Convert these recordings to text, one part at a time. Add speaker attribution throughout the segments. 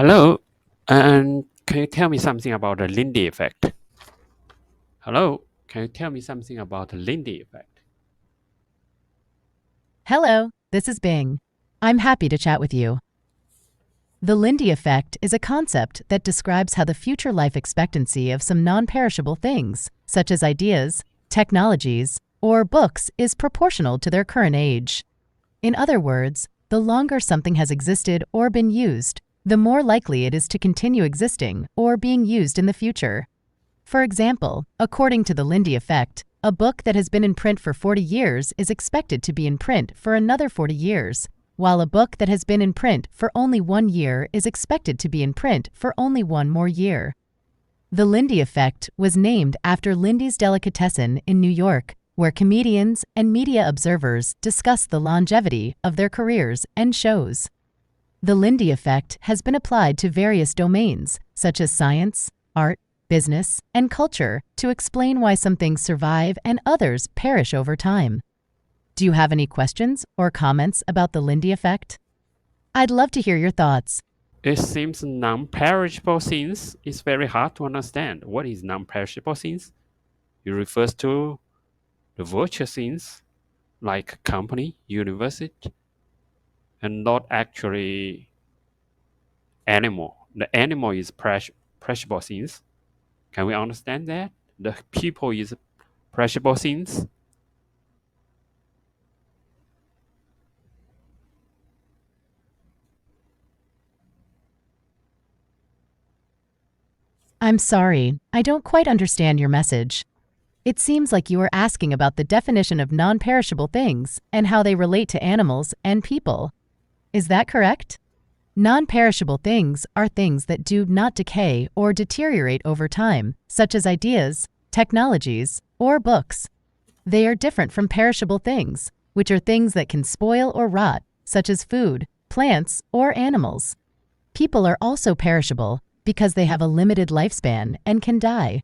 Speaker 1: Hello, and can you tell me something about the Lindy effect? Hello, can you tell me something about the Lindy effect?
Speaker 2: Hello, this is Bing. I'm happy to chat with you. The Lindy effect is a concept that describes how the future life expectancy of some non-perishable things, such as ideas, technologies, or books, is proportional to their current age. In other words, the longer something has existed or been used, the more likely it is to continue existing or being used in the future. For example, according to the Lindy effect, a book that has been in print for 40 years is expected to be in print for another 40 years, while a book that has been in print for only 1 year is expected to be in print for only one more year. The Lindy effect was named after Lindy's Delicatessen in New York, where comedians and media observers discuss the longevity of their careers and shows. The Lindy effect has been applied to various domains, such as science, art, business, and culture, to explain why some things survive and others perish over time. Do you have any questions or comments about the Lindy effect? I'd love to hear your thoughts.
Speaker 1: It seems non-perishable things is very hard to understand. What is non-perishable things? It refers to the virtual things like company, university, and not actually animal. The animal is perishable things. Can we understand that? The people is perishable things.
Speaker 2: I'm sorry, I don't quite understand your message. It seems like you are asking about the definition of non-perishable things and how they relate to animals and people. Is that correct? Non-perishable things are things that do not decay or deteriorate over time, such as ideas, technologies, or books. They are different from perishable things, which are things that can spoil or rot, such as food, plants, or animals. People are also perishable because they have a limited lifespan and can die.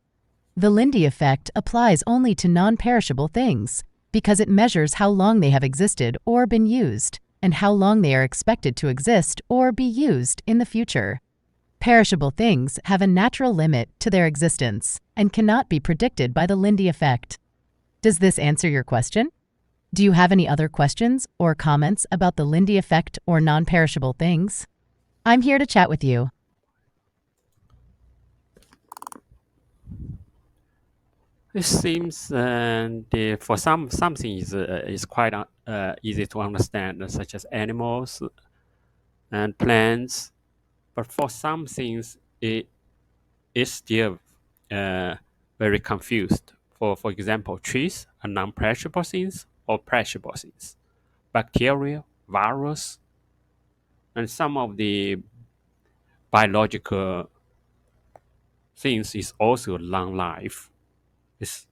Speaker 2: The Lindy effect applies only to non-perishable things because it measures how long they have existed or been used and how long they are expected to exist or be used in the future. Perishable things have a natural limit to their existence and cannot be predicted by the Lindy effect. Does this answer your question? Do you have any other questions or comments about the Lindy effect or non-perishable things? I'm here to chat with you.
Speaker 1: It seems for something is quite easy to understand, such as animals and plants. But for some things, it is still uh, very confused. For example, trees are non-perishable things or perishable things. Bacteria, virus, and some of the biological things is also long life. It's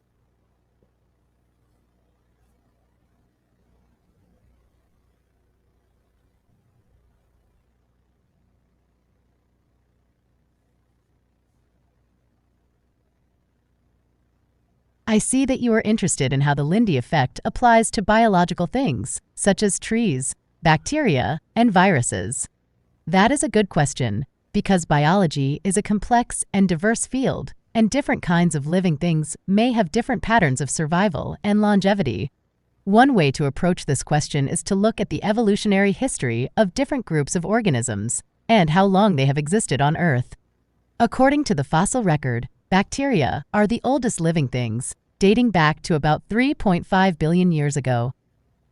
Speaker 2: I see that you are interested in how the Lindy effect applies to biological things, such as trees, bacteria, and viruses. That is a good question, because biology is a complex and diverse field, and different kinds of living things may have different patterns of survival and longevity. One way to approach this question is to look at the evolutionary history of different groups of organisms and how long they have existed on Earth. According to the fossil record, bacteria are the oldest living things, dating back to about 3.5 billion years ago.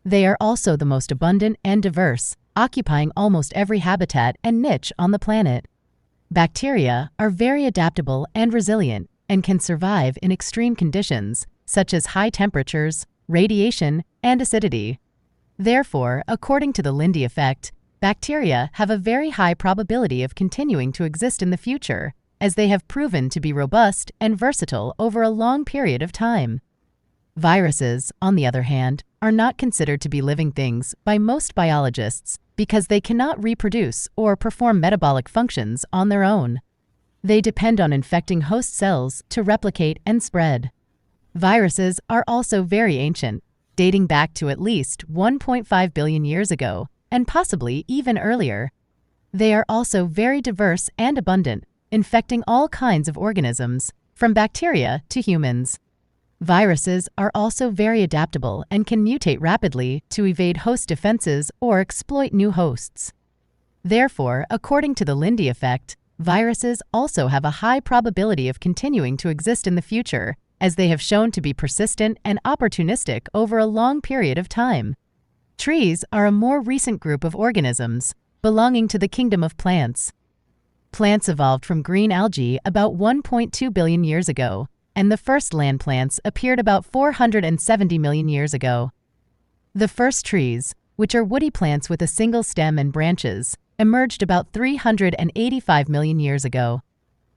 Speaker 2: They are also the most abundant and diverse, occupying almost every habitat and niche on the planet. Bacteria are very adaptable and resilient and can survive in extreme conditions, such as high temperatures, radiation, and acidity. Therefore, according to the Lindy effect, bacteria have a very high probability of continuing to exist in the future, as they have proven to be robust and versatile over a long period of time. Viruses, on the other hand, are not considered to be living things by most biologists because they cannot reproduce or perform metabolic functions on their own. They depend on infecting host cells to replicate and spread. Viruses are also very ancient, dating back to at least 1.5 billion years ago, and possibly even earlier. They are also very diverse and abundant, infecting all kinds of organisms, from bacteria to humans. Viruses are also very adaptable and can mutate rapidly to evade host defenses or exploit new hosts. Therefore, according to the Lindy effect, viruses also have a high probability of continuing to exist in the future, as they have shown to be persistent and opportunistic over a long period of time. Trees are a more recent group of organisms, belonging to the kingdom of plants. Plants evolved from green algae about 1.2 billion years ago, and the first land plants appeared about 470 million years ago. The first trees, which are woody plants with a single stem and branches, emerged about 385 million years ago.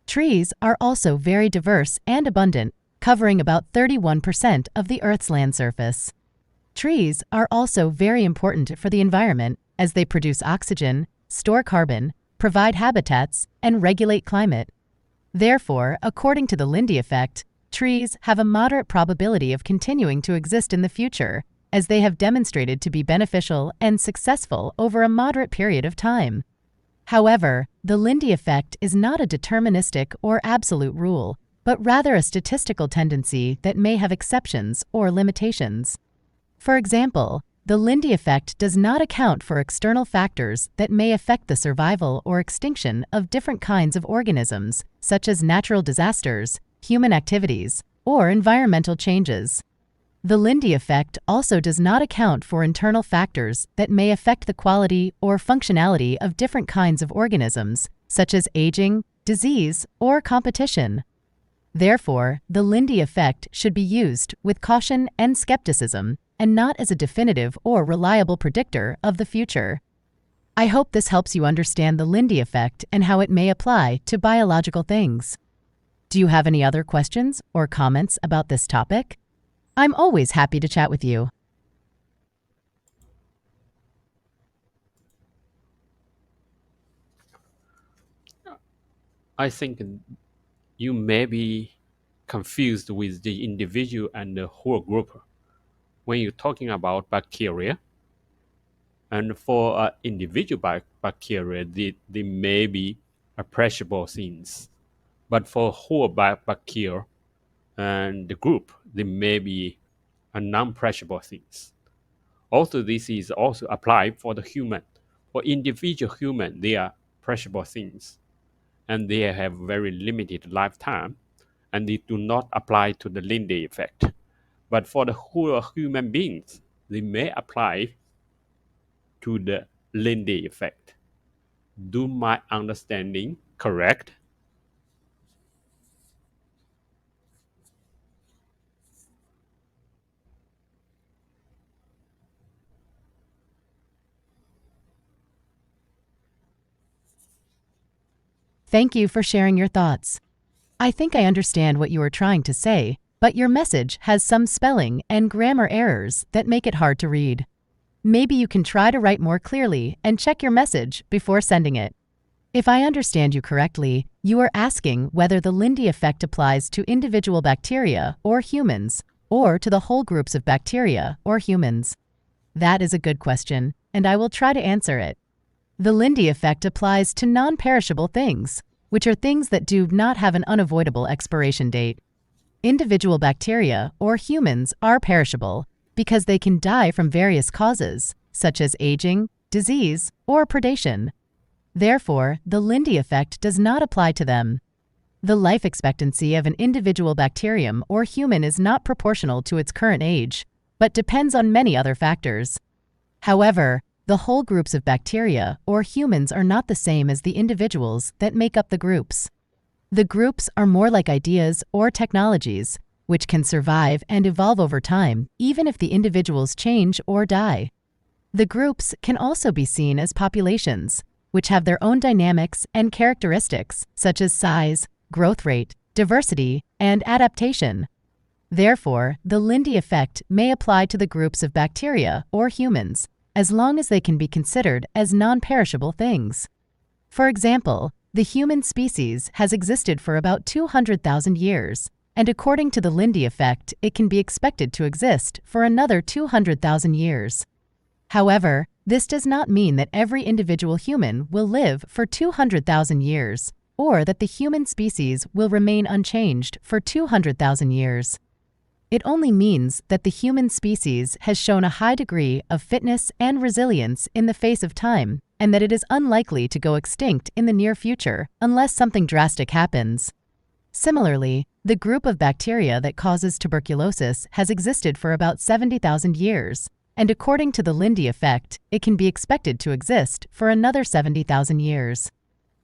Speaker 2: Trees are also very diverse and abundant, covering about 31% of the Earth's land surface. Trees are also very important for the environment as they produce oxygen, store carbon, provide habitats, and regulate climate. Therefore, according to the Lindy effect, trees have a moderate probability of continuing to exist in the future, as they have demonstrated to be beneficial and successful over a moderate period of time. However, the Lindy effect is not a deterministic or absolute rule, but rather a statistical tendency that may have exceptions or limitations. For example, the Lindy effect does not account for external factors that may affect the survival or extinction of different kinds of organisms, such as natural disasters, human activities, or environmental changes. The Lindy effect also does not account for internal factors that may affect the quality or functionality of different kinds of organisms, such as aging, disease, or competition. Therefore, the Lindy effect should be used with caution and skepticism, and not as a definitive or reliable predictor of the future. I hope this helps you understand the Lindy effect and how it may apply to biological things. Do you have any other questions or comments about this topic? I'm always happy to chat with you.
Speaker 1: I think you may be confused with the individual and the whole group when you're talking about bacteria. And for individual bacteria, they may be appreciable things. But for whole bacteria and the group, they may be a non-perishable things. Also, this is also applied for the human. For individual human, they are perishable things, and they have very limited lifetime, and they do not apply to the Lindy effect. But for the whole human beings, they may apply to the Lindy effect. Do my understanding correct?
Speaker 2: Thank you for sharing your thoughts. I think I understand what you are trying to say, but your message has some spelling and grammar errors that make it hard to read. Maybe you can try to write more clearly and check your message before sending it. If I understand you correctly, you are asking whether the Lindy effect applies to individual bacteria or humans, or to the whole groups of bacteria or humans. That is a good question, and I will try to answer it. The Lindy effect applies to non-perishable things, which are things that do not have an unavoidable expiration date. Individual bacteria or humans are perishable because they can die from various causes, such as aging, disease, or predation. Therefore, the Lindy effect does not apply to them. The life expectancy of an individual bacterium or human is not proportional to its current age, but depends on many other factors. However, the whole groups of bacteria or humans are not the same as the individuals that make up the groups. The groups are more like ideas or technologies, which can survive and evolve over time even if the individuals change or die. The groups can also be seen as populations, which have their own dynamics and characteristics such as size, growth rate, diversity, and adaptation. Therefore, the Lindy effect may apply to the groups of bacteria or humans, as long as they can be considered as non-perishable things. For example, the human species has existed for about 200,000 years, and according to the Lindy effect, it can be expected to exist for another 200,000 years. However, This does not mean that every individual human will live for 200,000 years, or that the human species will remain unchanged for 200,000 years. It only means that the human species has shown a high degree of fitness and resilience in the face of time, and that it is unlikely to go extinct in the near future unless something drastic happens. Similarly, the group of bacteria that causes tuberculosis has existed for about 70,000 years, and according to the Lindy effect, it can be expected to exist for another 70,000 years.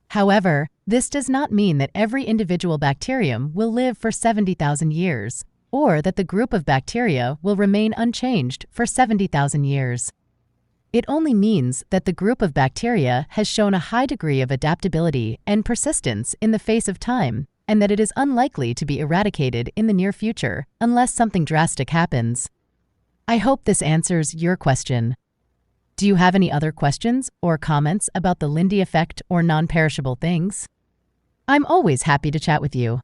Speaker 2: However, this does not mean that every individual bacterium will live for 70,000 years, or that the group of bacteria will remain unchanged for 70,000 years. It only means that the group of bacteria has shown a high degree of adaptability and persistence in the face of time, and that it is unlikely to be eradicated in the near future unless something drastic happens. I hope this answers your question. Do you have any other questions or comments about the Lindy effect or non-perishable things? I'm always happy to chat with you.